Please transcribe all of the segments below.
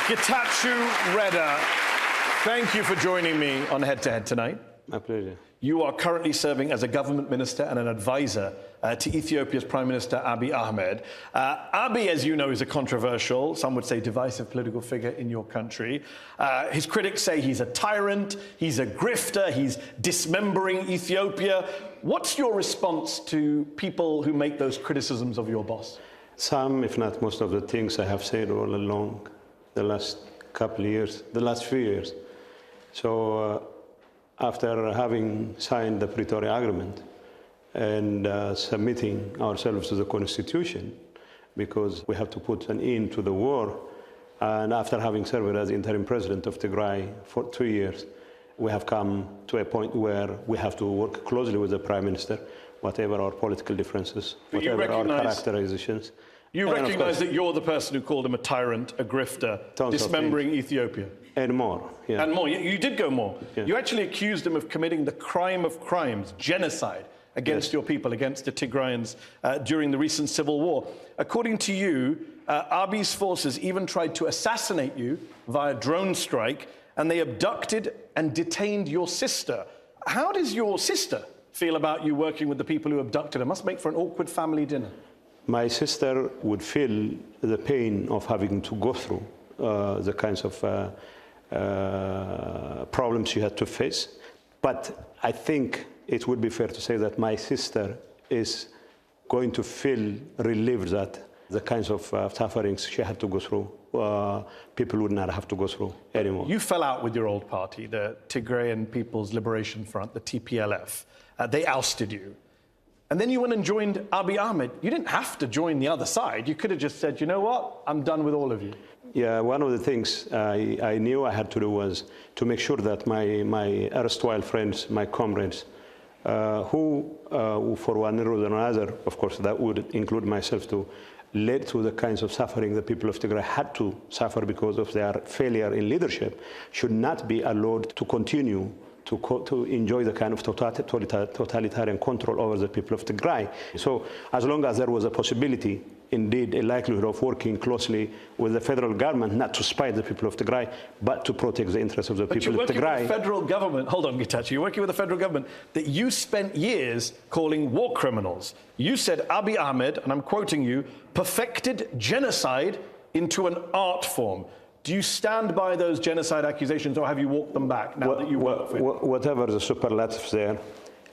ጌታቸው, thank you for joining me on Head to Head tonight. My pleasure. You are currently serving as a government minister and an advisor to Ethiopia's Prime Minister Abiy Ahmed. Abiy, as you know, is a controversial, some would say divisive political figure in your country. His critics say he's a tyrant, he's a grifter, he's dismembering Ethiopia. What's your response to people who make those criticisms of your boss? Some, if not most of the things I have said all along the last couple of years, the last few years. So after having signed the Pretoria Agreement and submitting ourselves to the Constitution, because we have to put an end to the war, and after having served as interim president of Tigray for 2 years, we have come to a point where we have to work closely with the Prime Minister, whatever our political differences, whatever our characterizations. You recognize that you're the person who called him a tyrant, a grifter, dismembering Ethiopia? And more, yeah. And more. You did go more. Yeah. You actually accused him of committing the crime of crimes, genocide, against your people, against the Tigrayans during the recent civil war. According to you, Abiy's forces even tried to assassinate you via drone strike, and they abducted and detained your sister. How does your sister feel about you working with the people who abducted her? Must make for an awkward family dinner. My sister would feel the pain of having to go through the kinds of problems you had to face. But I think it would be fair to say that my sister is going to feel relieved that the kinds of sufferings she had to go through, people would not have to go through anymore. You fell out with your old party, the Tigrayan People's Liberation Front, the TPLF. They ousted you. And then you went and joined Abiy Ahmed. You didn't have to join the other side. You could have just said, you know what, I'm done with all of you. Yeah, one of the things I knew I had to do was to make sure that my erstwhile friends, my comrades, who for one reason or another, of course that would include myself too, led to the kinds of suffering the people of Tigray had to suffer because of their failure in leadership, should not be allowed to continue to enjoy the kind of totalitarian control over the people of Tigray. So as long as there was a possibility, indeed a likelihood of working closely with the federal government, not to spite the people of Tigray, but to protect the interests of the people of Tigray. But you're working with the federal government, hold on ጌታቸው, you're working with the federal government that you spent years calling war criminals. You said Abiy Ahmed, and I'm quoting you, perfected genocide into an art form. Do you stand by those genocide accusations, or have you walked them back now that you work with? Whatever the superlatives there,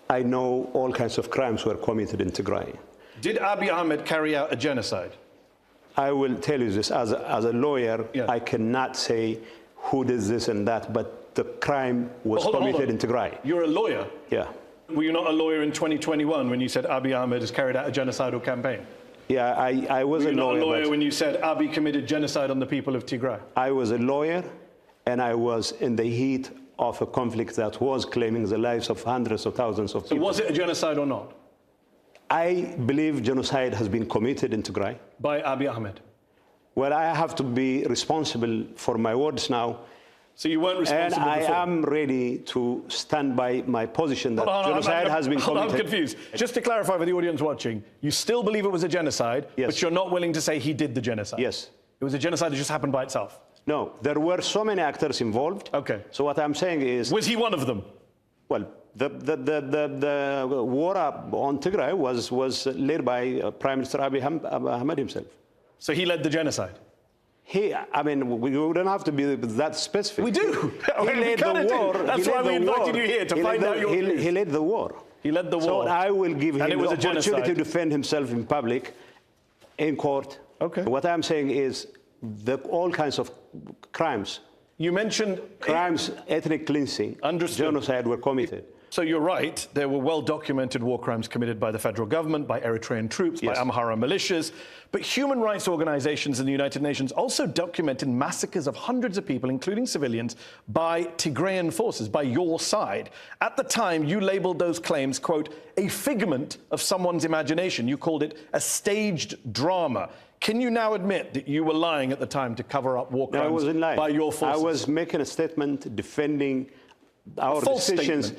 I know all kinds of crimes were committed in Tigray. Did Abiy Ahmed carry out a genocide? I will tell you this, as a lawyer, yeah. I cannot say who did this and that, but the crime was committed in Tigray. You're a lawyer? Yeah. Were you not a lawyer in 2021 when you said Abiy Ahmed has carried out a genocidal campaign? Yeah, I was a lawyer. Were you not a lawyer when you said Abiy committed genocide on the people of Tigray? I was a lawyer, and I was in the heat of a conflict that was claiming the lives of hundreds of thousands of people. So was it a genocide or not? I believe genocide has been committed in Tigray. By Abiy Ahmed? Well, I have to be responsible for my words now. So you weren't responsible and before? I am ready to stand by my position that genocide has been committed. I'm confused. Just to clarify for the audience watching, you still believe it was a genocide, yes. But you're not willing to say he did the genocide? Yes. It was a genocide that just happened by itself? No, there were so many actors involved. Okay. So what I'm saying is... Was he one of them? Well, the war on Tigray was led by Prime Minister Abiy Ahmed himself. So he led the genocide? I mean, we don't have to be that specific. We do. He led the war. That's why we invited you here, to find out your views. He led the war. He led the war. So I will give him the opportunity to defend himself in public, in court. Okay. What I'm saying is all kinds of crimes. You mentioned... Crimes, ethnic cleansing, genocide were committed. So you're right, there were well-documented war crimes committed by the federal government, by Eritrean troops, yes. By Amhara militias. But human rights organizations in the United Nations also documented massacres of hundreds of people, including civilians, by Tigrayan forces, by your side. At the time, you labeled those claims, quote, a figment of someone's imagination. You called it a staged drama. Can you now admit that you were lying at the time to cover up war crimes by your forces? I was making a statement defending our decisions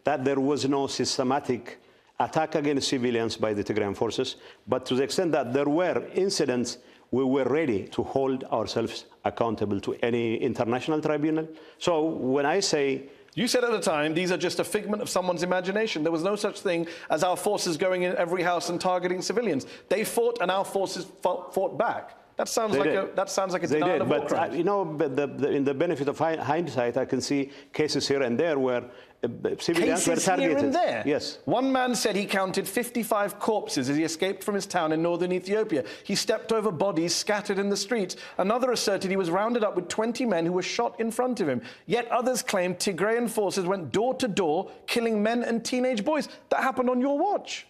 that there was no systematic attack against civilians by the Tigrayan forces, but to the extent that there were incidents we were ready to hold ourselves accountable to any international tribunal. So when I say... You said at the time, these are just a figment of someone's imagination. There was no such thing as our forces going in every house and targeting civilians. They fought and our forces fought back. That sounds like a denial of war crimes. But you know, in the benefit of hindsight, I can see cases here and there where civilians were targeted. Here and there? Yes. One man said he counted 55 corpses as he escaped from his town in northern Ethiopia. He stepped over bodies scattered in the streets. Another asserted he was rounded up with 20 men who were shot in front of him. Yet others claimed Tigrayan forces went door to door, killing men and teenage boys. That happened on your watch.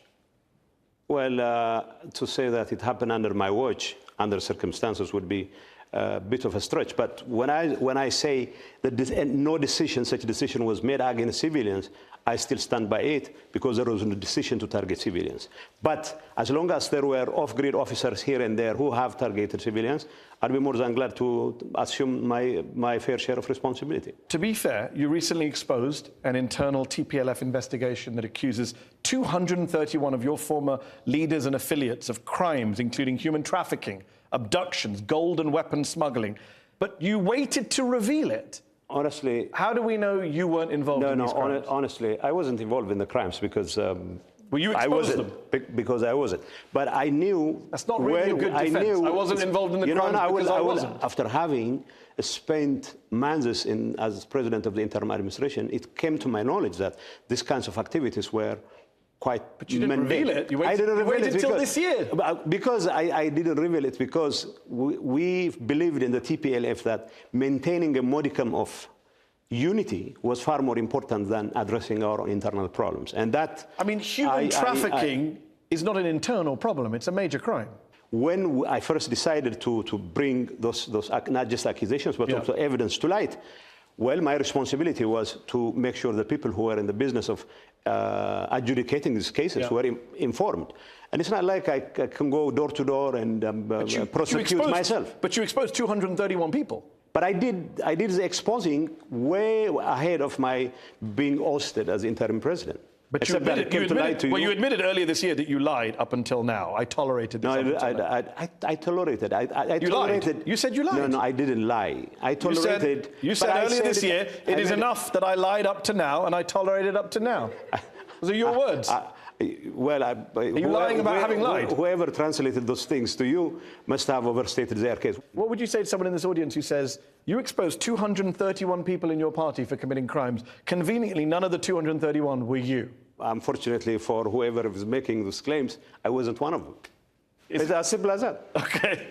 Well, to say that it happened under my watch, under circumstances, would be a bit of a stretch. But when I say that no such decision was made against civilians, I still stand by it because there was no decision to target civilians. But as long as there were off-grid officers here and there who have targeted civilians, I'd be more than glad to assume my fair share of responsibility. To be fair, you recently exposed an internal TPLF investigation that accuses 231 of your former leaders and affiliates of crimes, including human trafficking, abductions, gold and weapons smuggling. But you waited to reveal it. Honestly... How do we know you weren't involved in these crimes? Honestly, I wasn't involved in the crimes because... well, you exposed them. Because I wasn't. But I knew... That's not really a good defense. I wasn't involved in the crimes because I wasn't. After having spent months as president of the interim administration, it came to my knowledge that these kinds of activities were quite... But you didn't reveal it. You waited until this year. Because I didn't reveal it because we believed in the TPLF that maintaining a modicum of unity was far more important than addressing our own internal problems. And that... I mean, human trafficking is not an internal problem. It's a major crime. When I first decided to bring those not just accusations, but also evidence to light, well, my responsibility was to make sure the people who were in the business of adjudicating these cases were informed. And it's not like I can go door to door and prosecute myself. But you exposed 231 people. But I did the exposing way ahead of my being ousted as interim president. But you admitted earlier this year that you lied up until now. I tolerated this. No, I tolerated. You lied. You said you lied. No, I didn't lie. I tolerated. You said earlier this year, it is enough that I lied up to now and I tolerated up to now. Those are your words. Well, are you lying about having lied? Whoever translated those things to you must have overstated their case. What would you say to someone in this audience who says, you exposed 231 people in your party for committing crimes. Conveniently, none of the 231 were you. Unfortunately, for whoever is making those claims, I wasn't one of them. It's as simple as that. Okay.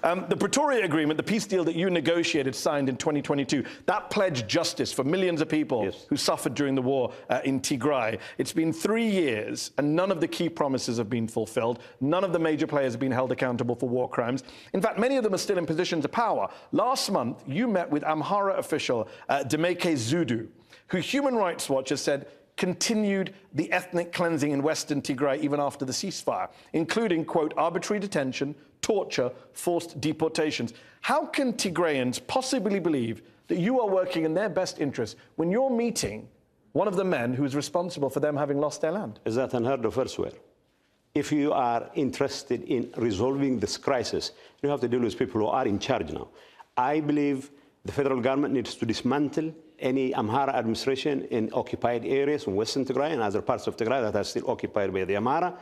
The Pretoria Agreement, the peace deal that you negotiated, signed in 2022, that pledged justice for millions of people who suffered during the war in Tigray. It's been 3 years, and none of the key promises have been fulfilled. None of the major players have been held accountable for war crimes. In fact, many of them are still in positions of power. Last month, you met with Amhara official Demeke Zudu, who Human Rights Watch has said continued the ethnic cleansing in Western Tigray even after the ceasefire, including, quote, arbitrary detention, torture, forced deportations. How can Tigrayans possibly believe that you are working in their best interest when you're meeting one of the men who is responsible for them having lost their land? Is that unheard of elsewhere? If you are interested in resolving this crisis, you have to deal with people who are in charge now. I believe the federal government needs to dismantle any Amhara administration in occupied areas in Western Tigray and other parts of Tigray that are still occupied by the Amhara.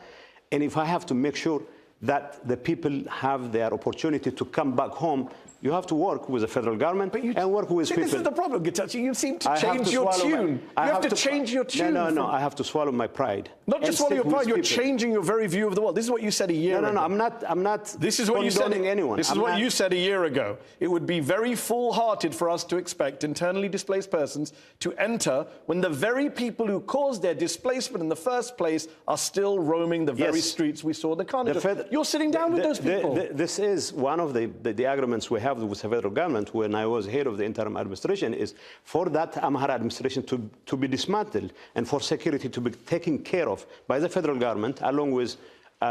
And if I have to make sure that the people have their opportunity to come back home, you have to work with the federal government and work with people. This is the problem, ጌታቸው. You seem to change your tune. You have to change your tune. No, I have to swallow my pride. Not just swallow your pride, you're changing your very view of the world. This is what you said a year ago. No, I'm not This is what you said. Anyone. This is what you said a year ago. It would be very foolhardy for us to expect internally displaced persons to enter when the very people who caused their displacement in the first place are still roaming the very streets we saw in the carnage. You're sitting down with those people. This is one of the arguments we have with the federal government when I was head of the interim administration is for that Amhara administration to be dismantled and for security to be taken care of by the federal government along with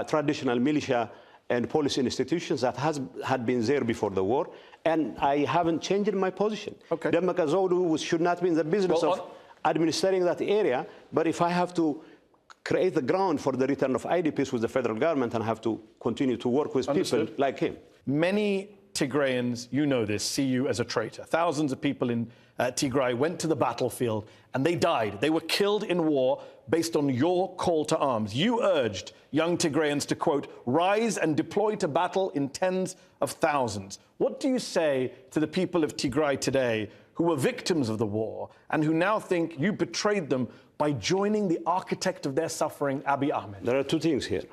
traditional militia and police institutions that had been there before the war. And I haven't changed my position. Okay. Demeke Zudu should not be in the business of administering that area, but if I have to create the ground for the return of IDPs with the federal government and have to continue to work with people like him. Many Tigrayans, you know this, see you as a traitor. Thousands of people in Tigray went to the battlefield and they died. They were killed in war based on your call to arms. You urged young Tigrayans to, quote, rise and deploy to battle in tens of thousands. What do you say to the people of Tigray today who were victims of the war and who now think you betrayed them by joining the architect of their suffering, Abiy Ahmed? There are two things here.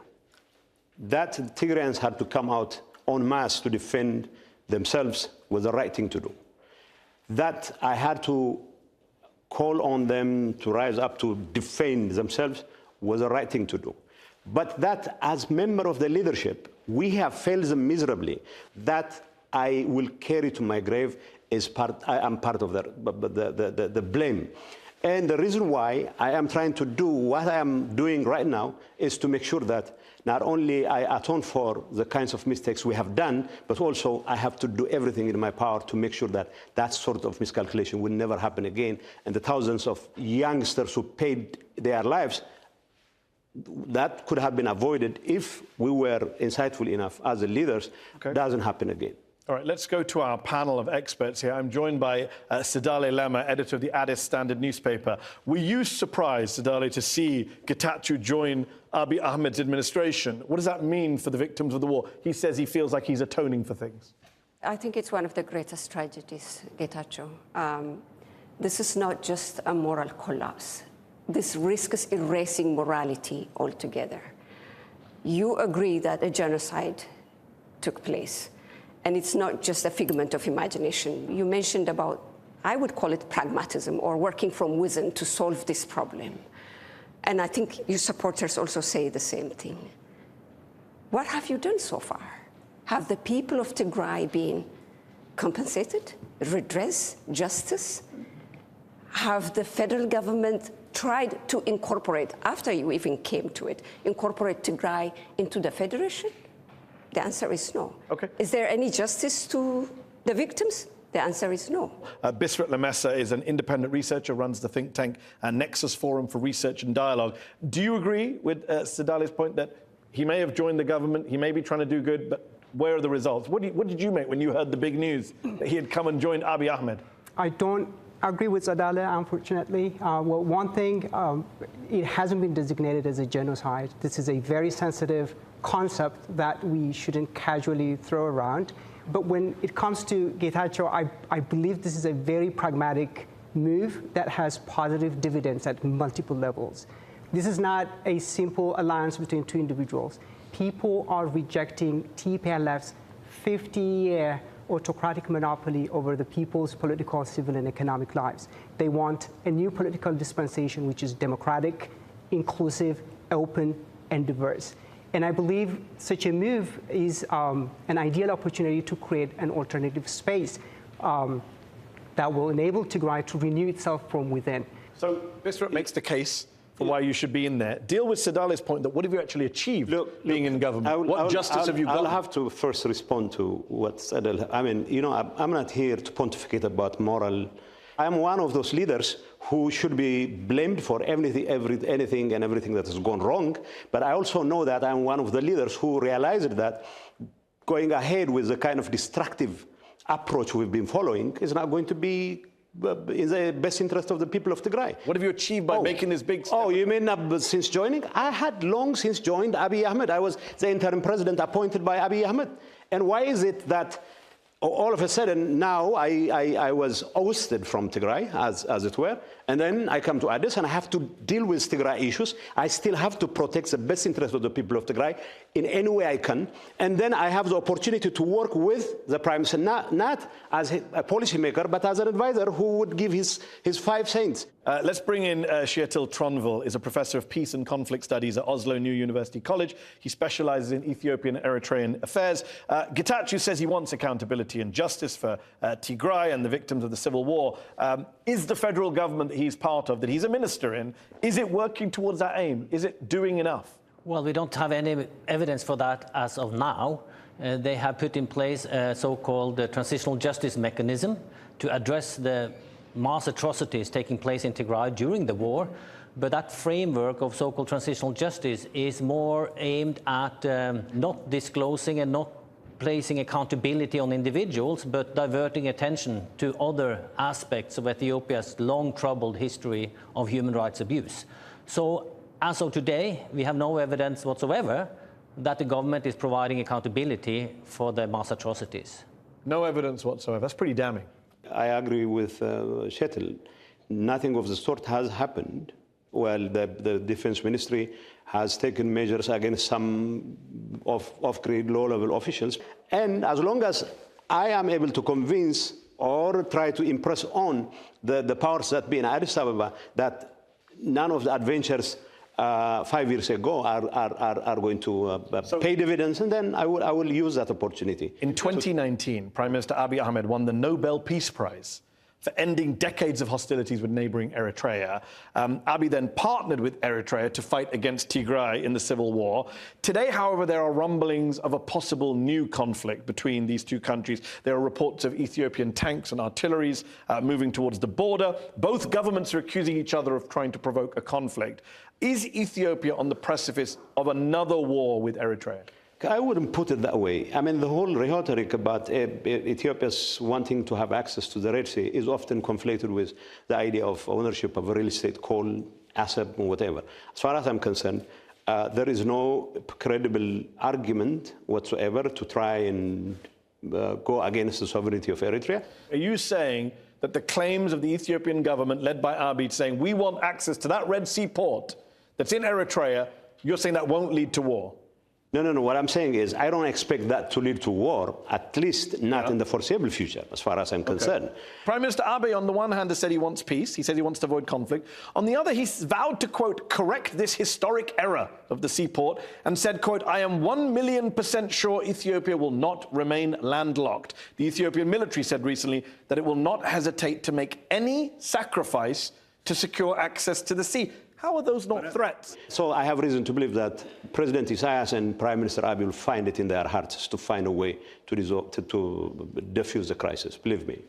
That Tigrayans had to come out en masse to defend themselves was the right thing to do. That I had to call on them to rise up to defend themselves was the right thing to do. But that as member of the leadership, we have failed them miserably. That I will carry to my grave is I am part of the blame. And the reason why I am trying to do what I am doing right now is to make sure that not only I atone for the kinds of mistakes we have done, but also I have to do everything in my power to make sure that that sort of miscalculation will never happen again. And the thousands of youngsters who paid their lives, that could have been avoided if we were insightful enough as the leaders. Okay. Doesn't happen again. All right, let's go to our panel of experts here. I'm joined by Sedale Lema, editor of the Addis Standard newspaper. Were you surprised, Sedale, to see ጌታቸው join Abiy Ahmed's administration? What does that mean for the victims of the war? He says he feels like he's atoning for things. I think it's one of the greatest tragedies, ጌታቸው. This is not just a moral collapse. This risks erasing morality altogether. You agree that a genocide took place. And it's not just a figment of imagination. You mentioned about, I would call it pragmatism or working from within to solve this problem. And I think your supporters also say the same thing. What have you done so far? Have the people of Tigray been compensated, redress, justice? Have the federal government tried to incorporate, after you even came to it, incorporate Tigray into the federation? The answer is no. Okay. Is there any justice to the victims? The answer is no. Bisrat Lamessa is an independent researcher, runs the think tank Nexus Forum for Research and Dialogue. Do you agree with Sedale's point that he may have joined the government, he may be trying to do good, but where are the results? What did you make when you heard the big news that he had come and joined Abiy Ahmed? I don't agree with Sedale, unfortunately. Well, one thing, it hasn't been designated as a genocide. This is a very sensitive concept that we shouldn't casually throw around. But when it comes to ጌታቸው, I believe this is a very pragmatic move that has positive dividends at multiple levels. This is not a simple alliance between two individuals. People are rejecting TPLF's 50-year autocratic monopoly over the people's political, civil, and economic lives. They want a new political dispensation which is democratic, inclusive, open, and diverse. And I believe such a move is an ideal opportunity to create an alternative space that will enable Tigray to renew itself from within. So Bisrat makes the case for why you should be in there. Deal with Sedale's point that what have you actually achieved being in government? What justice have you got? I'll have to first respond to what Sedale. I mean, you know, I'm not here to pontificate about moral. I'm one of those leaders who should be blamed for anything and everything that has gone wrong. But I also know that I'm one of the leaders who realized that going ahead with the kind of destructive approach we've been following is not going to be in the best interest of the people of Tigray. What have you achieved by making this big step? Oh, you mean since joining? I had long since joined Abiy Ahmed. I was the interim president appointed by Abiy Ahmed. And why is it that all of a sudden now I was ousted from Tigray, as it were, and then I come to Addis and I have to deal with Tigray issues. I still have to protect the best interest of the people of Tigray in any way I can. And then I have the opportunity to work with the Prime Minister, not as a policymaker, but as an advisor who would give his 5 cents. Let's bring in Kjetil Tronvoll, is a professor of peace and conflict studies at Oslo New University College. He specializes in Ethiopian and Eritrean affairs. ጌታቸው says he wants accountability and justice for Tigray and the victims of the civil war. Is the federal government that he's part of, that he's a minister in, is it working towards that aim? Is it doing enough? Well, we don't have any evidence for that as of now. They have put in place a so-called transitional justice mechanism to address the mass atrocities taking place in Tigray during the war. But that framework of so-called transitional justice is more aimed at not disclosing and not placing accountability on individuals, but diverting attention to other aspects of Ethiopia's long troubled history of human rights abuse. So as of today, we have no evidence whatsoever that the government is providing accountability for the mass atrocities. No evidence whatsoever. That's pretty damning. I agree with Shetel. Nothing of the sort has happened. Well, the Defense Ministry has taken measures against some off-grade low-level officials. And as long as I am able to convince or try to impress on the powers that be in Addis Ababa that none of the adventures 5 years ago are going to pay dividends, and then I will use that opportunity. In 2019, Prime Minister Abiy Ahmed won the Nobel Peace Prize for ending decades of hostilities with neighboring Eritrea. Abiy then partnered with Eritrea to fight against Tigray in the civil war. Today, however, there are rumblings of a possible new conflict between these two countries. There are reports of Ethiopian tanks and artilleries moving towards the border. Both governments are accusing each other of trying to provoke a conflict. Is Ethiopia on the precipice of another war with Eritrea? I wouldn't put it that way. I mean, the whole rhetoric about Ethiopia's wanting to have access to the Red Sea is often conflated with the idea of ownership of a real estate, coal, asset, or whatever. As far as I'm concerned, there is no credible argument whatsoever to try and go against the sovereignty of Eritrea. Are you saying that the claims of the Ethiopian government, led by Abiy, saying we want access to that Red Sea port that's in Eritrea, you're saying that won't lead to war? No. What I'm saying is I don't expect that to lead to war, at least not in the foreseeable future, as far as I'm concerned. Prime Minister Abiy, on the one hand, has said he wants peace. He says he wants to avoid conflict. On the other, he's vowed to, quote, correct this historic error of the seaport and said, quote, I am 1,000,000% sure Ethiopia will not remain landlocked. The Ethiopian military said recently that it will not hesitate to make any sacrifice to secure access to the sea. How are those not threats? So I have reason to believe that President Isaias and Prime Minister Abiy will find it in their hearts to find a way to resolve, to defuse the crisis. Believe me.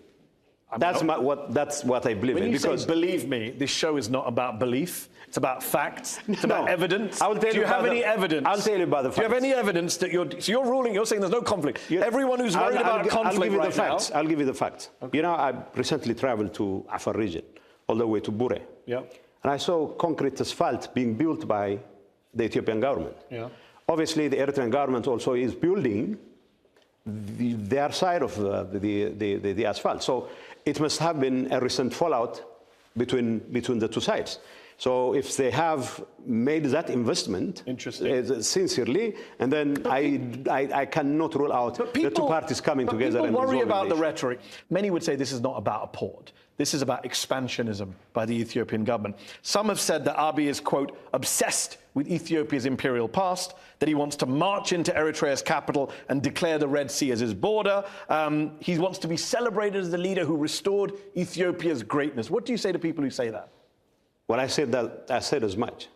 That's what I believe in. When you say believe me, this show is not about belief. It's about facts. It's about evidence. Do you have any evidence? I'll tell you about the facts. Do you have any evidence that you're ruling, you're saying there's no conflict? Everyone who's worried about conflict right now. I'll give you the facts. Okay. You know, I recently traveled to Afar region, all the way to Bure. Yeah. And I saw concrete asphalt being built by the Ethiopian government. Yeah. Obviously, the Eritrean government also is building their side of the asphalt. So it must have been a recent fallout between the two sides. So if they have made that investment sincerely, and then I cannot rule out the two parties coming together. People worry about the rhetoric. Many would say this is not about a port. This is about expansionism by the Ethiopian government. Some have said that Abiy is, quote, obsessed with Ethiopia's imperial past, that he wants to march into Eritrea's capital and declare the Red Sea as his border. He wants to be celebrated as the leader who restored Ethiopia's greatness. What do you say to people who say that? Well, I said as much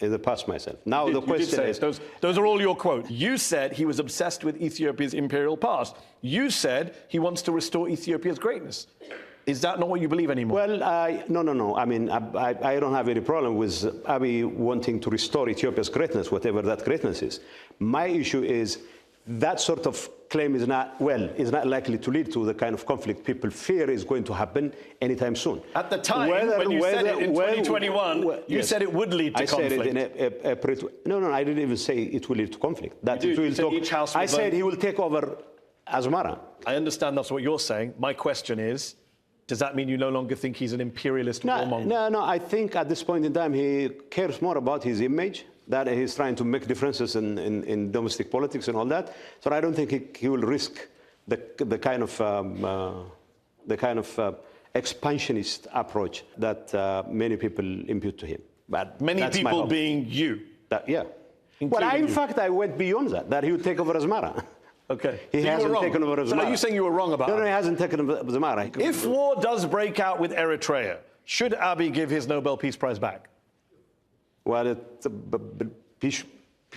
in the past myself. Now the question is... Those are all your quotes. You said he was obsessed with Ethiopia's imperial past. You said he wants to restore Ethiopia's greatness. Is that not what you believe anymore? Well, no. I mean, I don't have any problem with Abiy wanting to restore Ethiopia's greatness, whatever that greatness is. My issue is that sort of claim is not likely to lead to the kind of conflict people fear is going to happen anytime soon. At the time, when you said it in 2021, you said it would lead to conflict. I said it in No, I didn't even say it will lead to conflict. I said he will take over Asmara. I understand that's what you're saying. My question is, does that mean you no longer think he's an imperialist warmonger? No. I think at this point in time he cares more about his image, that he's trying to make differences in domestic politics and all that. So I don't think he will risk the kind of expansionist approach that many people impute to him. But many people being you. Yeah. Well, in fact, I went beyond that he would take over Asmara. Okay. He hasn't taken over Asmara. So are you saying you were wrong about it? No, he hasn't taken over Asmara. If war does break out with Eritrea, should Abiy give his Nobel Peace Prize back? Well,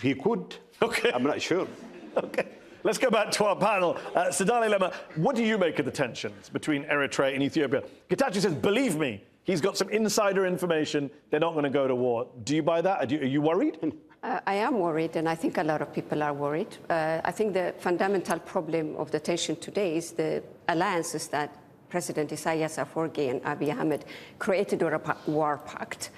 he could. Okay. I'm not sure. Okay. Let's go back to our panel. Sadale Lema, what do you make of the tensions between Eritrea and Ethiopia? ጌታቸው says, believe me, he's got some insider information. They're not going to go to war. Do you buy that? Are you worried? I am worried, and I think a lot of people are worried. I think the fundamental problem of the tension today is the alliances that President Isaias Afwerki and Abiy Ahmed created a war pact.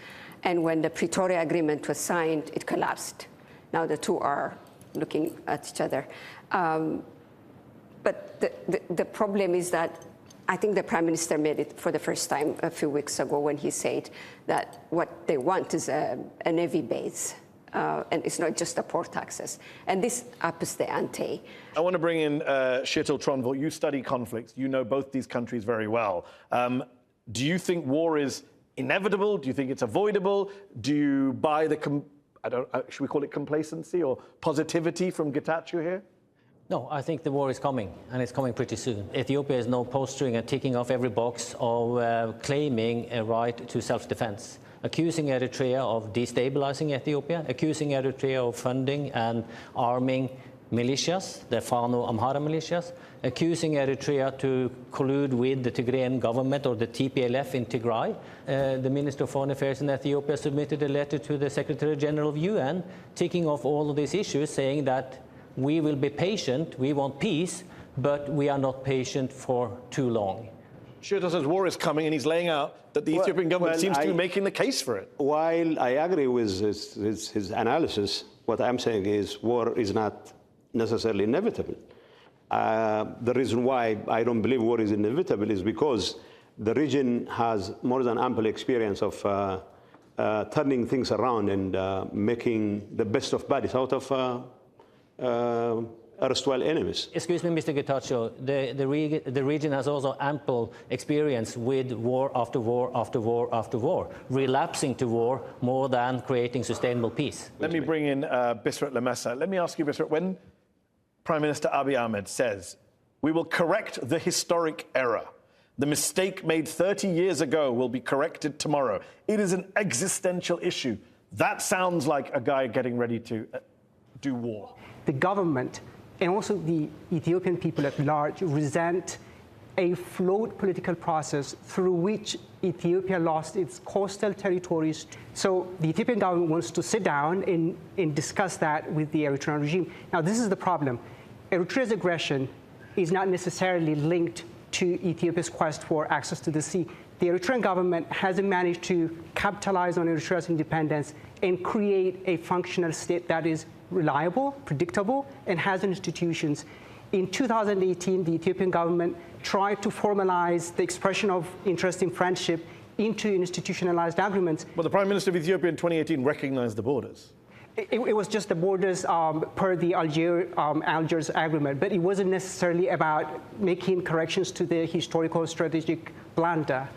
And when the Pretoria Agreement was signed, it collapsed. Now the two are looking at each other. But the problem is that I think the Prime Minister made it for the first time a few weeks ago when he said that what they want is a navy base. And it's not just the port access. And this ups the ante. I want to bring in Sheetal Tronville. You study conflicts. You know both these countries very well. Do you think war is inevitable? Do you think it's avoidable? Do you buy the, should we call it complacency or positivity from ጌታቸው here? No, I think the war is coming, and it's coming pretty soon. Ethiopia is now posturing and ticking off every box of claiming a right to self-defense, accusing Eritrea of destabilizing Ethiopia, accusing Eritrea of funding and arming militias, the Fano Amhara militias, accusing Eritrea to collude with the Tigrayan government or the TPLF in Tigray. The Minister of Foreign Affairs in Ethiopia submitted a letter to the Secretary General of UN, ticking off all of these issues, saying that we will be patient, we want peace, but we are not patient for too long. Sheetal says war is coming, and he's laying out that the Ethiopian government seems to be making the case for it. While I agree with his analysis, what I'm saying is war is not necessarily inevitable. The reason why I don't believe war is inevitable is because the region has more than ample experience of turning things around and making the best of bodies out of erstwhile enemies. Excuse me, Mr. ጌታቸው, the region has also ample experience with war after war after war after war, relapsing to war more than creating sustainable peace. Let me bring in Bisrat Lamesa. Let me ask you, Bisrat, when Prime Minister Abiy Ahmed says, we will correct the historic error, the mistake made 30 years ago will be corrected tomorrow, it is an existential issue. That sounds like a guy getting ready to do war. The government and also the Ethiopian people at large resent a flawed political process through which Ethiopia lost its coastal territories. So the Ethiopian government wants to sit down and discuss that with the Eritrean regime. Now, this is the problem. Eritrea's aggression is not necessarily linked to Ethiopia's quest for access to the sea. The Eritrean government hasn't managed to capitalize on Eritrea's independence and create a functional state that is reliable, predictable, and has institutions. In 2018, the Ethiopian government tried to formalize the expression of interest in friendship into institutionalized agreements. Well, the Prime Minister of Ethiopia in 2018 recognized the borders. It was just the borders per the Algiers agreement, but it wasn't necessarily about making corrections to the historical strategic blunder.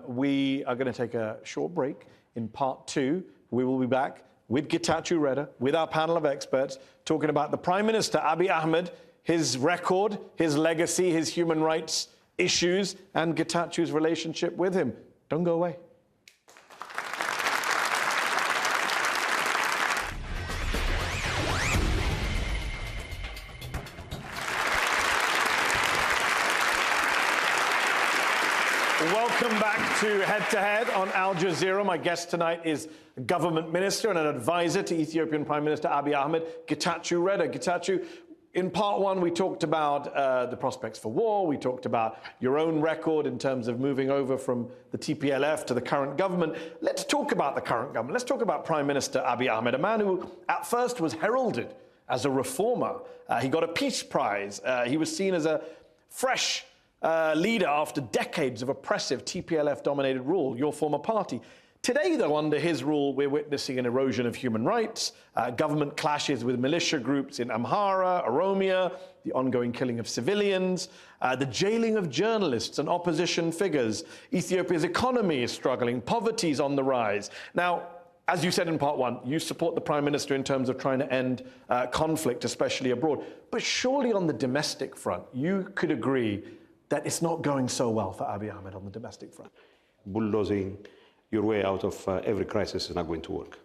We are going to take a short break. In part 2, we will be back with ጌታቸው Reda, with our panel of experts, talking about the Prime Minister, Abiy Ahmed, his record, his legacy, his human rights issues, and ጌታቸው's relationship with him. Don't go away. Welcome back to Head on Al Jazeera. My guest tonight is government minister and an advisor to Ethiopian Prime Minister Abiy Ahmed, ጌታቸው Reda. ጌታቸው, in part 1, we talked about the prospects for war. We talked about your own record in terms of moving over from the TPLF to the current government. Let's talk about the current government. Let's talk about Prime Minister Abiy Ahmed, a man who at first was heralded as a reformer. He got a peace prize. He was seen as a fresh leader after decades of oppressive TPLF-dominated rule, your former party. Today, though, under his rule, we're witnessing an erosion of human rights, government clashes with militia groups in Amhara, Oromia, the ongoing killing of civilians, the jailing of journalists and opposition figures. Ethiopia's economy is struggling, poverty is on the rise. Now, as you said in part 1, you support the Prime Minister in terms of trying to end conflict, especially abroad. But surely on the domestic front, you could agree that it's not going so well for Abiy Ahmed on the domestic front. Bulldozing your way out of every crisis is not going to work.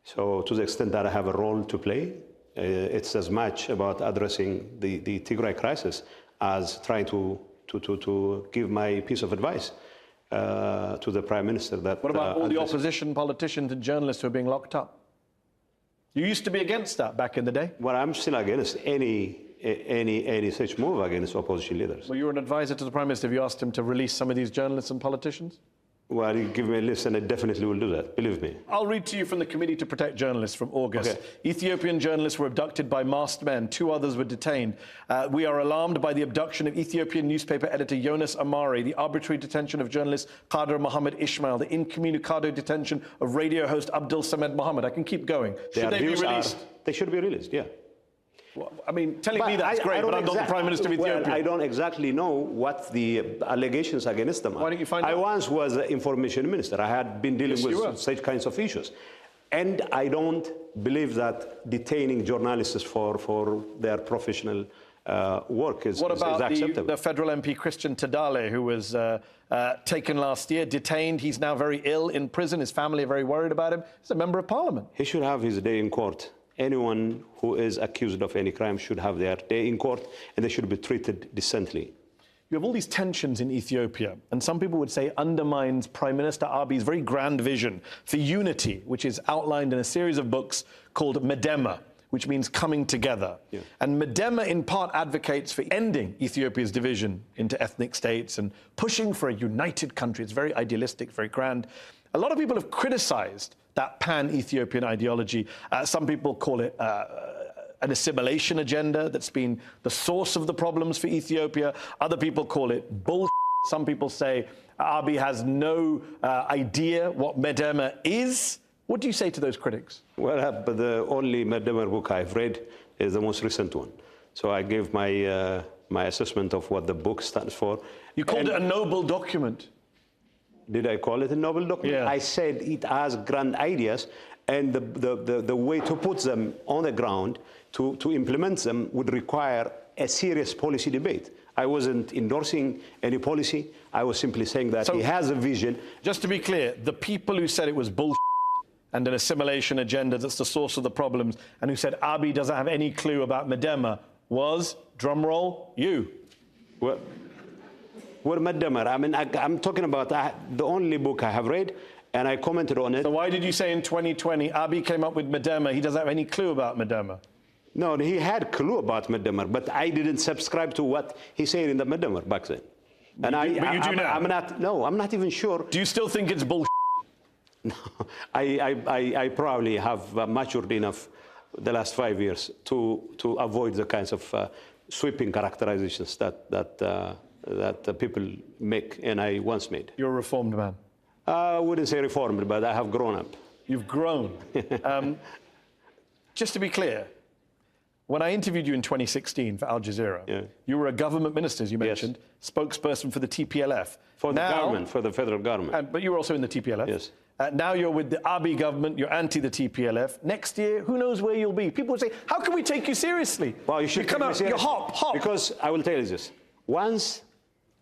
So to the extent that I have a role to play, it's as much about addressing the Tigray crisis as trying to give my piece of advice to the Prime Minister. That what about all the opposition politicians and journalists who are being locked up? You used to be against that back in the day. Well, I'm still against any such move against opposition leaders. Well, you were an advisor to the Prime Minister. Have you asked him to release some of these journalists and politicians? Well, you give me a list and I definitely will do that, believe me. I'll read to you from the Committee to Protect Journalists from August. Okay. Ethiopian journalists were abducted by masked men. 2 others were detained. We are alarmed by the abduction of Ethiopian newspaper editor Jonas Amari, the arbitrary detention of journalist Qadr Mohammed Ismail, the incommunicado detention of radio host Abdul Samed Mohammed. I can keep going. Should they be released? They should be released, yeah. Well, I mean, telling me that's great, but I'm not the Prime Minister of Ethiopia. Well, I don't exactly know what the allegations against them are. Why don't you find out? I once was the information minister. I had been dealing with such kinds of issues. And I don't believe that detaining journalists for their professional work is acceptable. The federal MP Christian Tadale, who was taken last year, detained? He's now very ill in prison. His family are very worried about him. He's a member of parliament. He should have his day in court. Anyone who is accused of any crime should have their day in court, and they should be treated decently. You have all these tensions in Ethiopia, and some people would say undermines Prime Minister Abiy's very grand vision for unity, which is outlined in a series of books called Medema, which means coming together. Yeah. And Medema in part advocates for ending Ethiopia's division into ethnic states and pushing for a united country. It's very idealistic, very grand. A lot of people have criticized that pan-Ethiopian ideology. Some people call it an assimilation agenda that's been the source of the problems for Ethiopia. Other people call it bullshit. Some people say Abiy has no idea what Medema is. What do you say to those critics? Well, but the only Medema book I've read is the most recent one. So I gave my, my assessment of what the book stands for. You called it a noble document. Did I call it a noble document? Yeah. I said it has grand ideas, and the way to put them on the ground, to implement them, would require a serious policy debate. I wasn't endorsing any policy. I was simply saying that he has a vision. Just to be clear, the people who said it was bullshit and an assimilation agenda that's the source of the problems, and who said Abiy doesn't have any clue about Medema, was, drumroll, you. Well, Medema, I mean, I'm talking about the only book I have read, and I commented on it. So why did you say in 2020 Abiy came up with Medema? He doesn't have any clue about Medema. No, he had clue about Medema, but I didn't subscribe to what he said in the Medema back then. And but you do now? I'm not even sure. Do you still think it's bullshit? No, I probably have matured enough the last 5 years to avoid the kinds of sweeping characterizations that people make, and I once made. You're a reformed man. I wouldn't say reformed, but I have grown up. You've grown. Just to be clear, when I interviewed you in 2016 for Al Jazeera, you were a government minister, as you mentioned, spokesperson for the TPLF. For the government, for the federal government. But you were also in the TPLF. Yes. Now you're with the Abiy government, you're anti the TPLF. Next year, who knows where you'll be? People would say, how can we take you seriously? Well, you should come out, you hop. Because I will tell you this. Once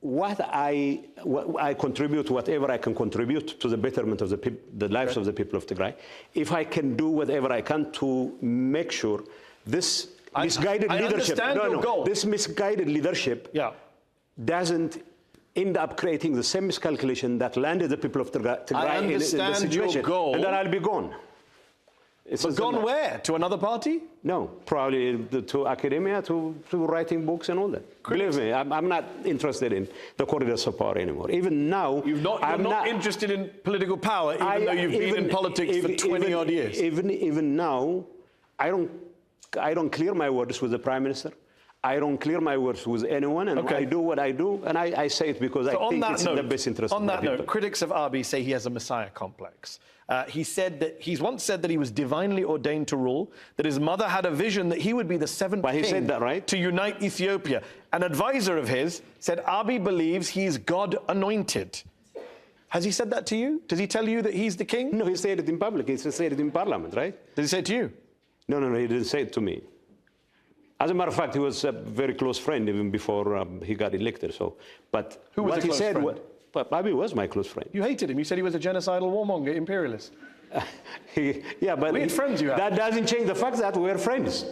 what I contribute, whatever I can contribute to the betterment of the lives of the people of Tigray, if I can do whatever I can to make sure this misguided leadership, this misguided leadership doesn't end up creating the same miscalculation that landed the people of Tigray in this situation, and then I'll be gone. But gone where? To another party? No, probably to academia, to writing books and all that. Believe me, I'm not interested in the corridors of power anymore. Even now, you're not interested in political power, even though you've been in politics for 20-odd years. Even now, I don't clear my words with the Prime Minister. I don't clear my words with anyone, and I do what I do, and I say it because I think it's in the best interest of the people. On that note, critics of Abiy say he has a messiah complex. He's once said that he was divinely ordained to rule, that his mother had a vision that he would be the seventh king to unite Ethiopia. An advisor of his said Abiy believes he's God anointed. Has he said that to you? Does he tell you that he's the king? No, he said it in public. He said it in Parliament, right? Did he say it to you? No, he didn't say it to me. As a matter of fact, he was a very close friend even before he got elected. But who was what he said, Abiy was my close friend. You hated him. You said he was a genocidal warmonger, imperialist. Yeah, but weird friends you have. That doesn't change the fact that we're friends.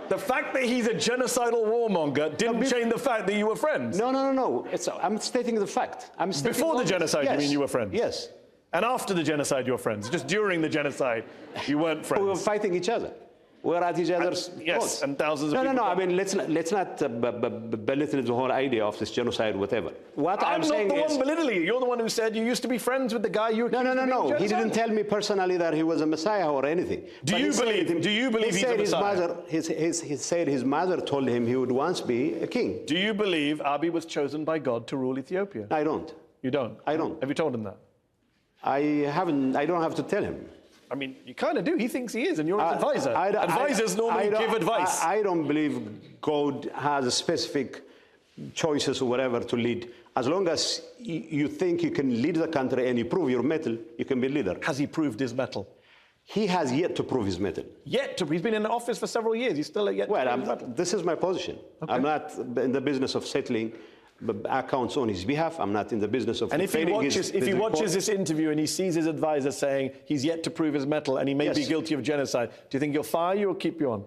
The fact that he's a genocidal warmonger didn't change the fact that you were friends. No. I'm stating the fact. Before the genocide, you mean you were friends? Yes. And after the genocide, you're friends. Just during the genocide, you weren't friends. We were fighting each other. We were at each other's Yes, throats. and thousands of people. No. I mean, let's not belittle the whole idea of this genocide, whatever. What I'm saying not the is, one belittling you. You're the one who said you used to be friends with the guy you accused of being a no. He genocide. didn't tell me personally that he was a messiah or anything. Do you believe he's a messiah? He said his mother told him he would once be a king. Do you believe Abiy was chosen by God to rule Ethiopia? I don't. You don't? I don't. Have you told him that? I haven't. I don't have to tell him. I mean, you kind of do. He thinks he is, and you're his advisor. Advisors normally give advice. I don't believe God has a specific choices or whatever to lead. As long as you think you can lead the country and you prove your mettle, you can be leader. Has he proved his mettle? He has yet to prove his mettle. Yet to. He's been in office for several years. He's still yet to prove his mettle. This is my position. Okay. I'm not in the business of settling accounts on his behalf. I'm not in the business of. And if he watches this interview and he sees his advisor saying he's yet to prove his mettle and he may be guilty of genocide, do you think he'll fire you or keep you on?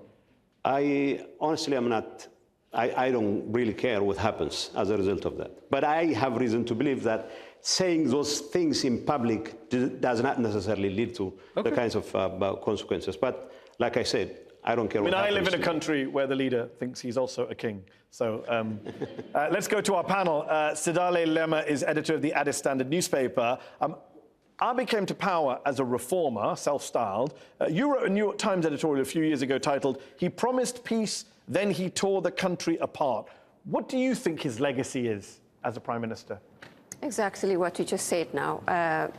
I honestly am not. I don't really care what happens as a result of that. But I have reason to believe that saying those things in public does not necessarily lead to the kinds of consequences. But like I said, I don't care what happens. I live in a country where the leader thinks he's also a king. So let's go to our panel. Sidale Lema is editor of the Addis Standard newspaper. Abiy came to power as a reformer, self-styled. You wrote a New York Times editorial a few years ago titled, "He promised peace, then he tore the country apart." What do you think his legacy is as a prime minister? Exactly what you just said now.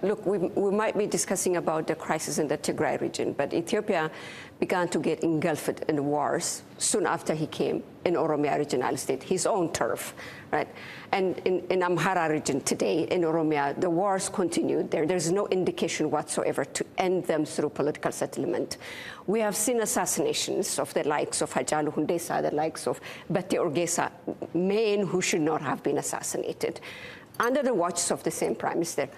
Look, we might be discussing about the crisis in the Tigray region, but Ethiopia began to get engulfed in wars soon after he came in Oromia regional state, his own turf, right? And in Amhara region today, in Oromia, the wars continued there. There's no indication whatsoever to end them through political settlement. We have seen assassinations of the likes of Hajalu Hundessa, the likes of Bate Orgesa, men who should not have been assassinated, under the watches of the same prime minister.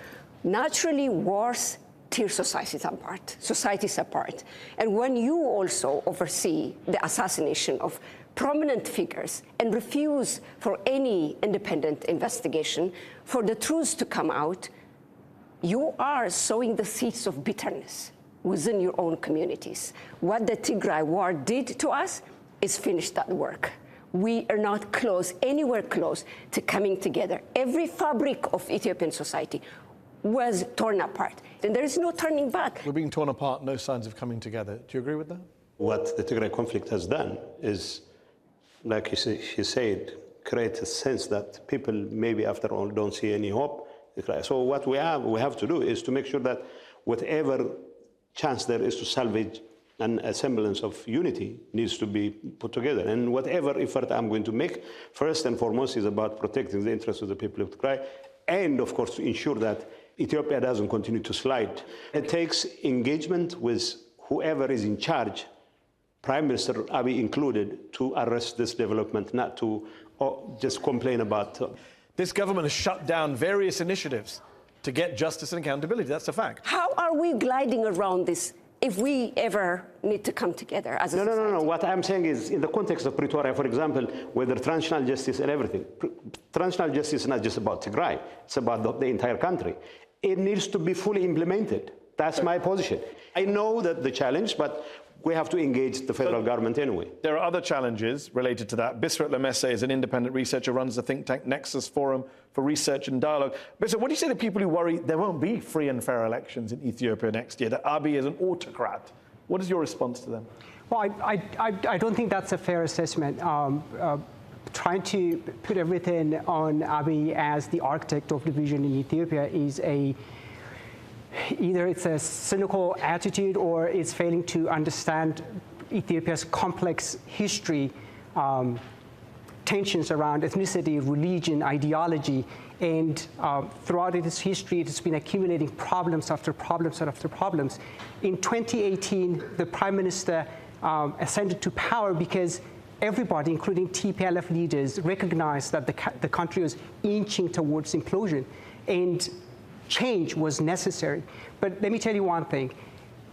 Naturally, wars tear societies apart. And when you also oversee the assassination of prominent figures and refuse for any independent investigation, for the truth to come out, you are sowing the seeds of bitterness within your own communities. What the Tigray war did to us is finish that work. We are not anywhere close to coming together. Every fabric of Ethiopian society was torn apart, and there is no turning back. We're being torn apart, no signs of coming together. Do you agree with that? What the Tigray conflict has done is, like she said, create a sense that people maybe after all don't see any hope. So what we have to do is to make sure that whatever chance there is to salvage and a semblance of unity needs to be put together. And whatever effort I'm going to make, first and foremost, is about protecting the interests of the people of Tigray, and of course to ensure that Ethiopia doesn't continue to slide. It takes engagement with whoever is in charge, Prime Minister Abiy included, to arrest this development, not to just complain about. This government has shut down various initiatives to get justice and accountability. That's a fact. How are we gliding around this if we ever need to come together as a society? No. What I'm saying is, in the context of Pretoria, for example, whether transitional justice and everything, transitional justice is not just about Tigray, it's about the entire country. It needs to be fully implemented. That's my position. I know that the challenge, but we have to engage the federal government anyway. There are other challenges related to that. Bisrat Lemesse is an independent researcher, runs the think tank Nexus Forum for Research and Dialogue. Bisrat, what do you say to people who worry there won't be free and fair elections in Ethiopia next year, that Abiy is an autocrat? What is your response to them? Well, I don't think that's a fair assessment. Trying to put everything on Abiy as the architect of the vision in Ethiopia is either it's a cynical attitude or it's failing to understand Ethiopia's complex history, tensions around ethnicity, religion, ideology, and throughout its history, it's been accumulating problems after problems after problems. In 2018, the prime minister ascended to power because everybody, including TPLF leaders, recognized that the country was inching towards implosion, and change was necessary. But let me tell you one thing.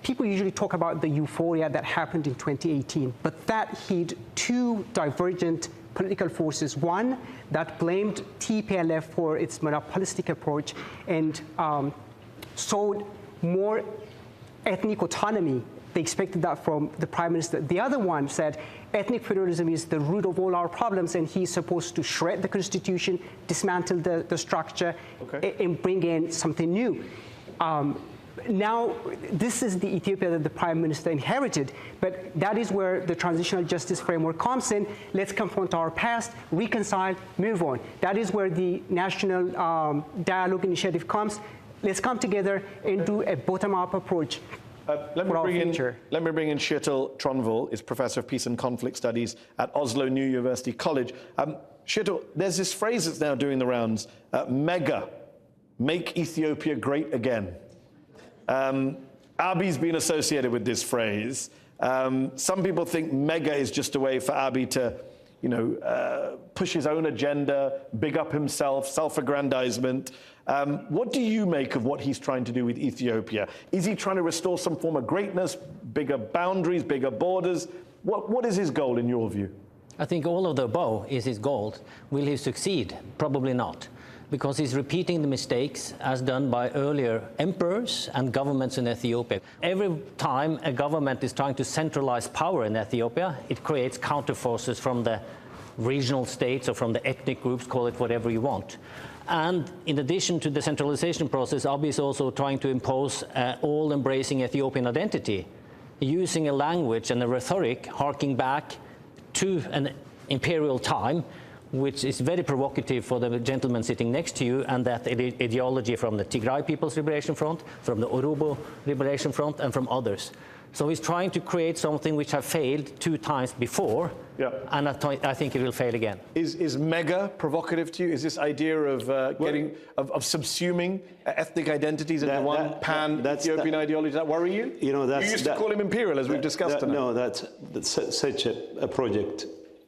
People usually talk about the euphoria that happened in 2018, but that hid two divergent political forces. One that blamed TPLF for its monopolistic approach and sought more ethnic autonomy. They expected that from the prime minister. The other one said ethnic federalism is the root of all our problems, and he's supposed to shred the constitution, dismantle the structure, and bring in something new. Now, this is the Ethiopia that the prime minister inherited, but that is where the transitional justice framework comes in. Let's confront our past, reconcile, move on. That is where the national dialogue initiative comes. Let's come together and do a bottom-up approach. Let me bring in Kjetil Tronvoll, is Professor of Peace and Conflict Studies at Oslo New University College. Kjetil, there's this phrase that's now doing the rounds, mega, make Ethiopia great again. Abiy's been associated with this phrase. Some people think mega is just a way for Abiy to, push his own agenda, big up himself, self-aggrandizement. What do you make of what he's trying to do with Ethiopia? Is he trying to restore some form of greatness, bigger boundaries, bigger borders? What is his goal in your view? I think all of the above is his goal. Will he succeed? Probably not, because he's repeating the mistakes as done by earlier emperors and governments in Ethiopia. Every time a government is trying to centralize power in Ethiopia, it creates counterforces from the regional states or from the ethnic groups, call it whatever you want. And in addition to the centralization process, Abiy is also trying to impose all-embracing Ethiopian identity, using a language and a rhetoric harking back to an imperial time, which is very provocative for the gentleman sitting next to you, and that ideology from the Tigray People's Liberation Front, from the Oromo Liberation Front, and from others. So he's trying to create something which has failed 2 times before, and I think it will fail again. Is mega provocative to you? Is this idea of of subsuming ethnic identities into one pan-Ethiopian ideology, does that worry you? You used to call him imperial, as we've discussed tonight. No, such a project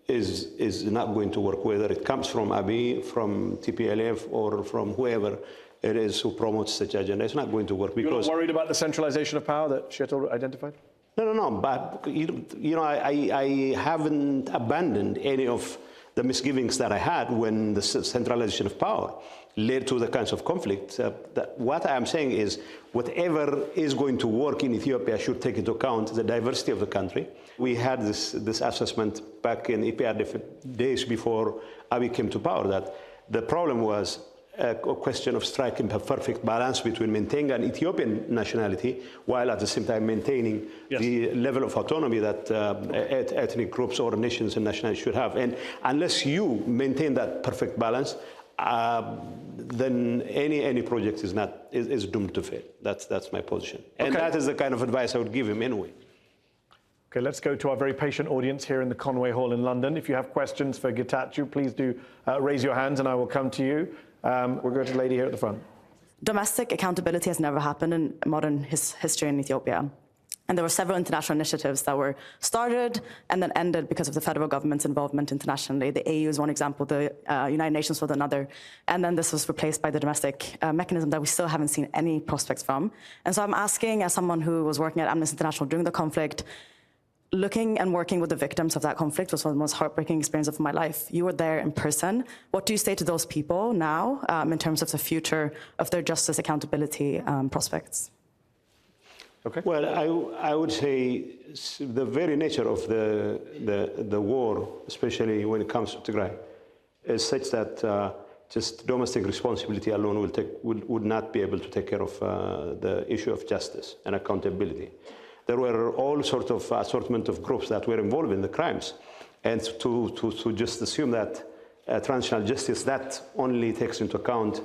is not going to work, whether it comes from Abiy, from TPLF, or from whoever it is who promotes such agenda. It's not going to work, because you're not worried about the centralization of power that Kjetil identified? No. But I haven't abandoned any of the misgivings that I had when the centralization of power led to the kinds of conflict. What I'm saying is, whatever is going to work in Ethiopia should take into account the diversity of the country. We had this assessment back in EPRDF days before Abiy came to power, that the problem was a question of striking a perfect balance between maintaining an Ethiopian nationality while at the same time maintaining the level of autonomy that ethnic groups or nations and nationalities should have. And unless you maintain that perfect balance, then any project is doomed to fail. That's my position. And that is the kind of advice I would give him anyway. Okay, let's go to our very patient audience here in the Conway Hall in London. If you have questions for ጌታቸው, please do raise your hands and I will come to you. We'll go to the lady here at the front. Domestic accountability has never happened in modern history in Ethiopia. And there were several international initiatives that were started and then ended because of the federal government's involvement internationally. The AU is one example, the United Nations was another. And then this was replaced by the domestic mechanism that we still haven't seen any prospects from. And so I'm asking, as someone who was working at Amnesty International during the conflict, looking and working with the victims of that conflict was one of the most heartbreaking experiences of my life. You were there in person. What do you say to those people now in terms of the future of their justice accountability prospects? Okay. Well, I would say the very nature of the war, especially when it comes to Tigray, is such that just domestic responsibility alone would not be able to take care of the issue of justice and accountability. There were all sorts of assortment of groups that were involved in the crimes, and to just assume that transitional justice that only takes into account,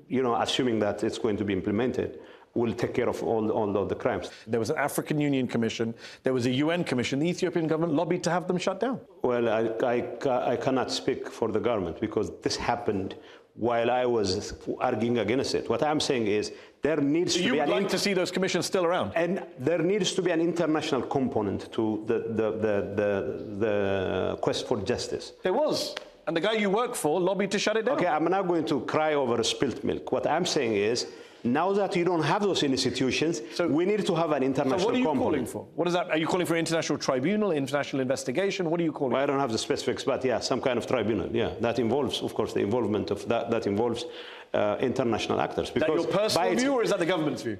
assuming that it's going to be implemented, will take care of all the crimes. There was an African Union Commission, there was a UN Commission. The Ethiopian government lobbied to have them shut down. Well, I cannot speak for the government, because this happened while I was arguing against it. What I'm saying is there needs to be... You would like to see those commissions still around? And there needs to be an international component to the quest for justice. There was. And the guy you work for lobbied to shut it down. Okay, I'm not going to cry over spilt milk. What I'm saying is, now that you don't have those institutions, we need to have an international component. So what are you calling for? What is that? Are you calling for an international tribunal, international investigation? What are you calling for? I don't have the specifics, but yeah, some kind of tribunal. Yeah, that involves, of course, the involvement of that involves international actors. Is that your personal view, or is that the government's view?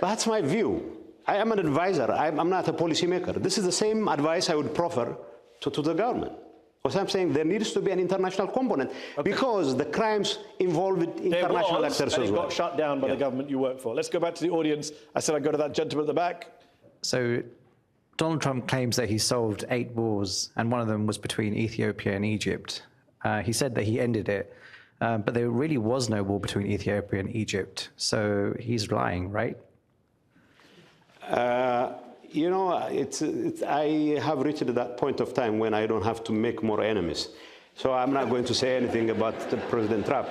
That's my view. I am an advisor. I'm not a policymaker. This is the same advice I would proffer to the government. Because I'm saying there needs to be an international component, because the crimes involved international actors as well. And it got shut down by the government you work for. Let's go back to the audience. I said I'd go to that gentleman at the back. So Donald Trump claims that he solved 8 wars, and one of them was between Ethiopia and Egypt. He said that he ended it, but there really was no war between Ethiopia and Egypt. So he's lying, right? You know, I have reached that point of time when I don't have to make more enemies. So I'm not going to say anything about President Trump.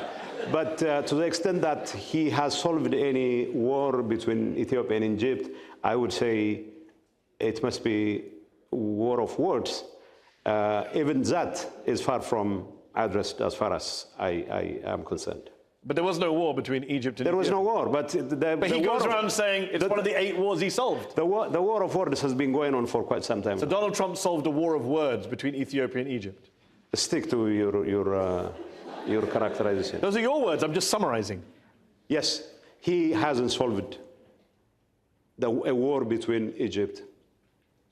But to the extent that he has solved any war between Ethiopia and Egypt, I would say it must be war of words. Even that is far from addressed as far as I am concerned. But there was no war between Egypt and There was no war, but he goes around saying it's one of the 8 wars he solved. The war of words has been going on for quite some time. So Donald Trump solved a war of words between Ethiopia and Egypt. Stick to your characterization. Those are your words. I'm just summarizing. Yes, he hasn't solved a war between Egypt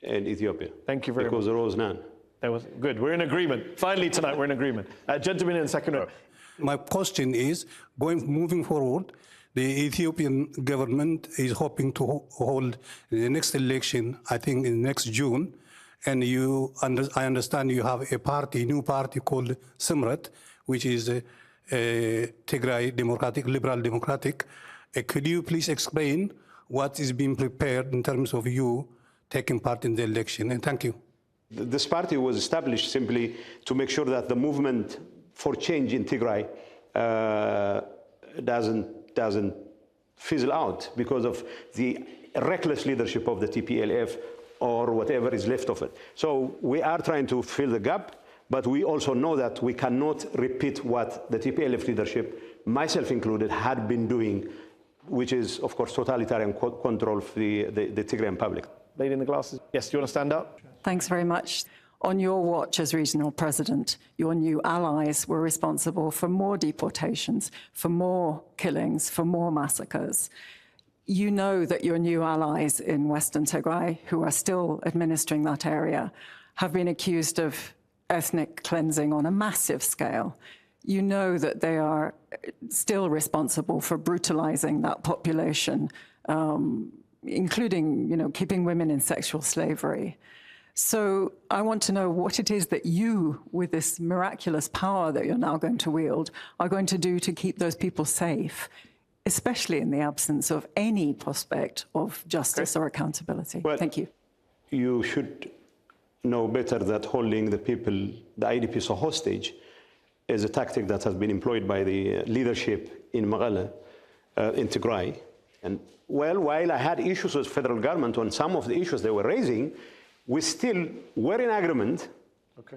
and Ethiopia. Thank you very much. Because there was none. That was good. We're in agreement. Finally tonight, we're in agreement. Gentleman in the second row. My question is, moving forward, the Ethiopian government is hoping to hold the next election, I think in next June, and I understand you have a new party called Simrat, which is Tigray Liberal Democratic. Could you please explain what is being prepared in terms of you taking part in the election? And thank you. This party was established simply to make sure that the movement for change in Tigray doesn't fizzle out because of the reckless leadership of the TPLF or whatever is left of it. So we are trying to fill the gap, but we also know that we cannot repeat what the TPLF leadership, myself included, had been doing, which is, of course, totalitarian control of the Tigrayan public. Lady in the glasses. Yes, do you want to stand up? Thanks very much. On your watch as regional president, your new allies were responsible for more deportations, for more killings, for more massacres. You know that your new allies in Western Tigray, who are still administering that area, have been accused of ethnic cleansing on a massive scale. You know that they are still responsible for brutalizing that population, including, keeping women in sexual slavery. So I want to know what it is that you, with this miraculous power that you're now going to wield, are going to do to keep those people safe, especially in the absence of any prospect of justice or accountability. Well, thank you. You should know better that holding the people, the IDPs hostage, is a tactic that has been employed by the leadership in Magala, in Tigray. And well, while I had issues with federal government on some of the issues they were raising, we still were in agreement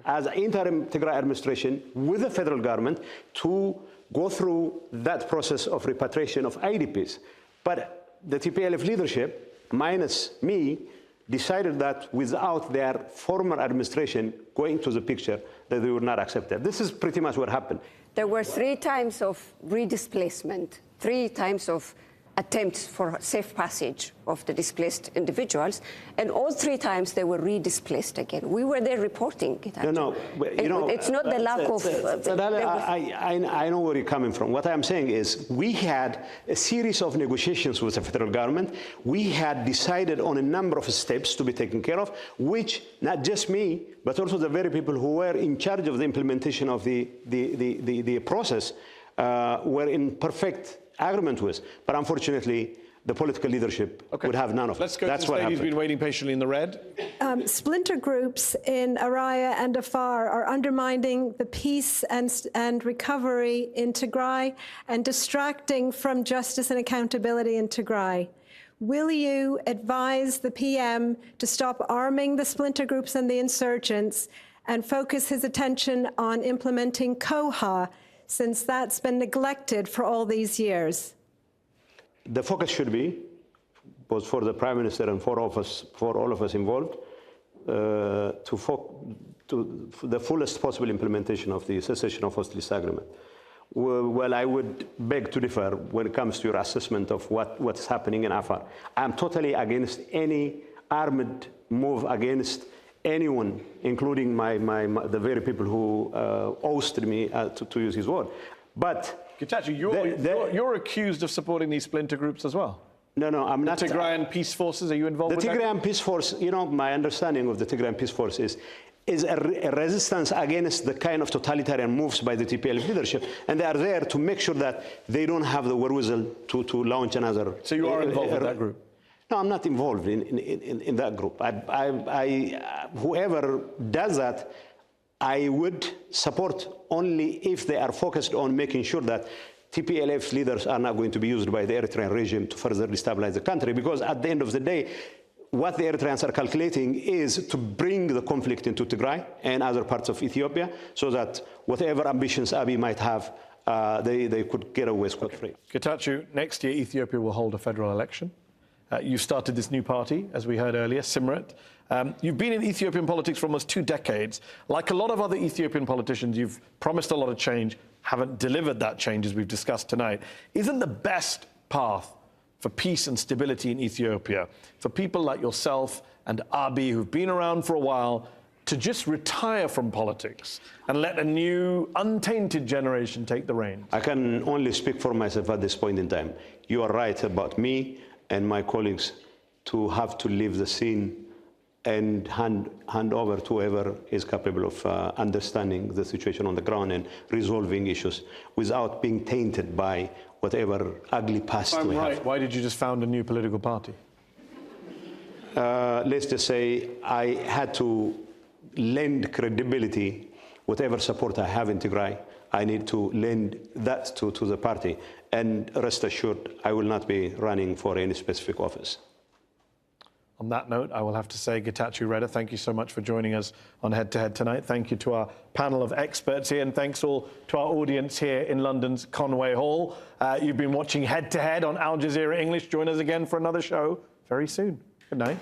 as interim Tigray administration with the federal government to go through that process of repatriation of IDPs. But the TPLF leadership, minus me, decided that without their former administration going to the picture, that they would not accept that. This is pretty much what happened. There were 3 times of redisplacement, 3 times of attempts for safe passage of the displaced individuals, and all 3 times they were redisplaced again. We were there reporting it. No, it's not the lack of. I know where you're coming from. What I'm saying is we had a series of negotiations with the federal government. We had decided on a number of steps to be taken care of, which not just me, but also the very people who were in charge of the implementation of the process were in perfect agreement with. But unfortunately, the political leadership would have none of it. Let's go to this lady who's been waiting patiently in the red. Splinter groups in Araya and Afar are undermining the peace and recovery in Tigray and distracting from justice and accountability in Tigray. Will you advise the PM to stop arming the splinter groups and the insurgents and focus his attention on implementing COHA, since that's been neglected for all these years? The focus should be, both for the Prime Minister and for all of us involved, to the fullest possible implementation of the cessation of hostilities agreement. Well, I would beg to differ when it comes to your assessment of what's happening in Afar. I'm totally against any armed move against anyone, including the very people who ousted me, to use his word. But ጌታቸው, you're accused of supporting these splinter groups as well. No, I'm not. The Tigrayan Peace Forces, are you involved with that? The Tigrayan Peace Force, my understanding of the Tigrayan Peace Force is a resistance against the kind of totalitarian moves by the TPLF leadership, and they are there to make sure that they don't have the wherewithal to launch another. So you are involved with that group? No, I'm not involved in that group. Whoever does that, I would support only if they are focused on making sure that TPLF leaders are not going to be used by the Eritrean regime to further destabilize the country, because at the end of the day, what the Eritreans are calculating is to bring the conflict into Tigray and other parts of Ethiopia, so that whatever ambitions Abiy might have, they could get away scot-free. ጌታቸው, next year Ethiopia will hold a federal election. You started this new party, as we heard earlier, Simret. You've been in Ethiopian politics for almost 2 decades. Like a lot of other Ethiopian politicians, you've promised a lot of change, haven't delivered that change, as we've discussed tonight. Isn't the best path for peace and stability in Ethiopia for people like yourself and Abiy, who've been around for a while, to just retire from politics and let a new, untainted generation take the reins? I can only speak for myself at this point in time. You are right about me and my colleagues to have to leave the scene and hand over to whoever is capable of understanding the situation on the ground and resolving issues without being tainted by whatever ugly past we have. Why did you just found a new political party? Let's just say I had to lend credibility, whatever support I have in Tigray, I need to lend that to the party. And rest assured, I will not be running for any specific office. On that note, I will have to say, ጌታቸው Reda, thank you so much for joining us on Head to Head tonight. Thank you to our panel of experts here, and thanks all to our audience here in London's Conway Hall. You've been watching Head to Head on Al Jazeera English. Join us again for another show very soon. Good night.